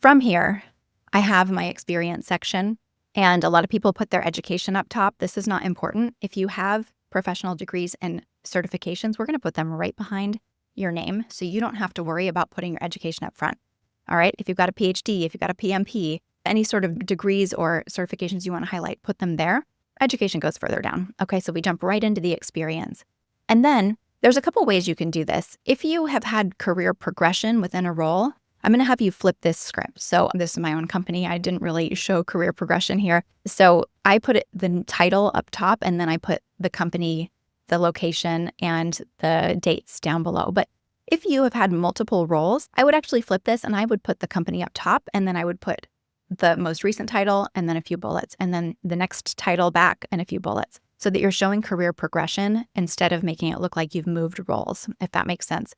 From here, I have my experience section, and a lot of people put their education up top. This is not important. If you have professional degrees and certifications, we're going to put them right behind your name, so you don't have to worry about putting your education up front. All right. If you've got a PhD, if you've got a PMP, any sort of degrees or certifications you want to highlight, put them there. Education goes further down. Okay. So we jump right into the experience. And then there's a couple ways you can do this. If you have had career progression within a role, I'm going to have you flip this script. So this is my own company. I didn't really show career progression here. So I put the title up top, and then I put the company, the location, and the dates down below. But if you have had multiple roles, I would actually flip this, and I would put the company up top, and then I would put the most recent title and then a few bullets, and then the next title back and a few bullets, so that you're showing career progression instead of making it look like you've moved roles, if that makes sense.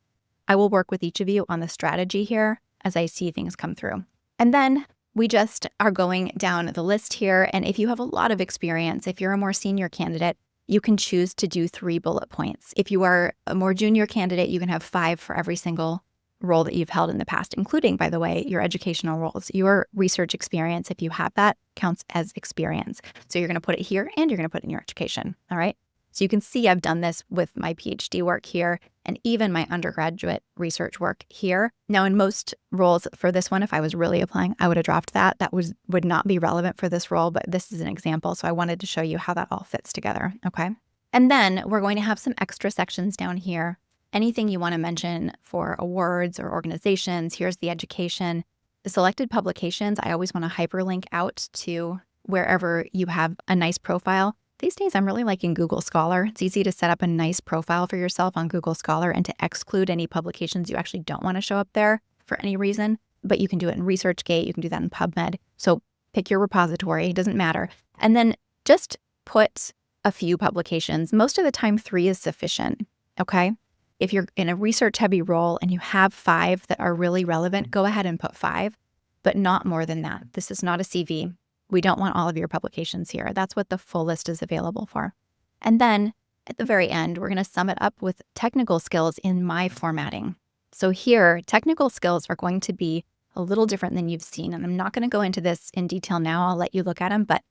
I will work with each of you on the strategy here as I see things come through. And then we just are going down the list here. And if you have a lot of experience, if you're a more senior candidate, you can choose to do 3 bullet points. If you are a more junior candidate, you can have 5 for every single role that you've held in the past, including, by the way, your educational roles. Your research experience, if you have that, counts as experience. So you're going to put it here and you're going to put it in your education. All right. So you can see I've done this with my PhD work here and even my undergraduate research work here. Now, in most roles for this one, if I was really applying, I would have dropped that. That would not be relevant for this role, but this is an example. So I wanted to show you how that all fits together. Okay. And then we're going to have some extra sections down here. Anything you want to mention for awards or organizations, here's the education. The selected publications, I always want to hyperlink out to wherever you have a nice profile. These days, I'm really liking Google Scholar. It's easy to set up a nice profile for yourself on Google Scholar and to exclude any publications you actually don't want to show up there for any reason. But you can do it in ResearchGate. You can do that in PubMed. So pick your repository. It doesn't matter. And then just put a few publications. Most of the time, 3 is sufficient. Okay. If you're in a research-heavy role and you have 5 that are really relevant, go ahead and put 5, but not more than that. This is not a CV. We don't want all of your publications here. That's what the full list is available for. And then at the very end, we're going to sum it up with technical skills in my formatting. So here, technical skills are going to be a little different than you've seen. And I'm not going to go into this in detail now. I'll let you look at them. But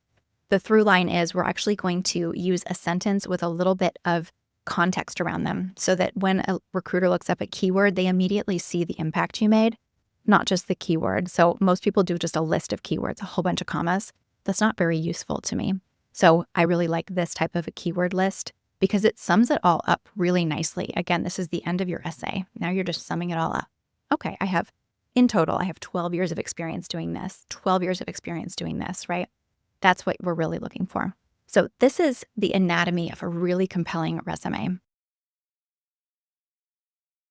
the through line is we're actually going to use a sentence with a little bit of context around them so that when a recruiter looks up a keyword, they immediately see the impact you made, not just the keyword. So most people do just a list of keywords, a whole bunch of commas. That's not very useful to me. So I really like this type of a keyword list because it sums it all up really nicely. Again, this is the end of your essay. Now you're just summing it all up. Okay, in total, I have 12 years of experience doing this, 12 years of experience doing this, right? That's what we're really looking for. So this is the anatomy of a really compelling resume.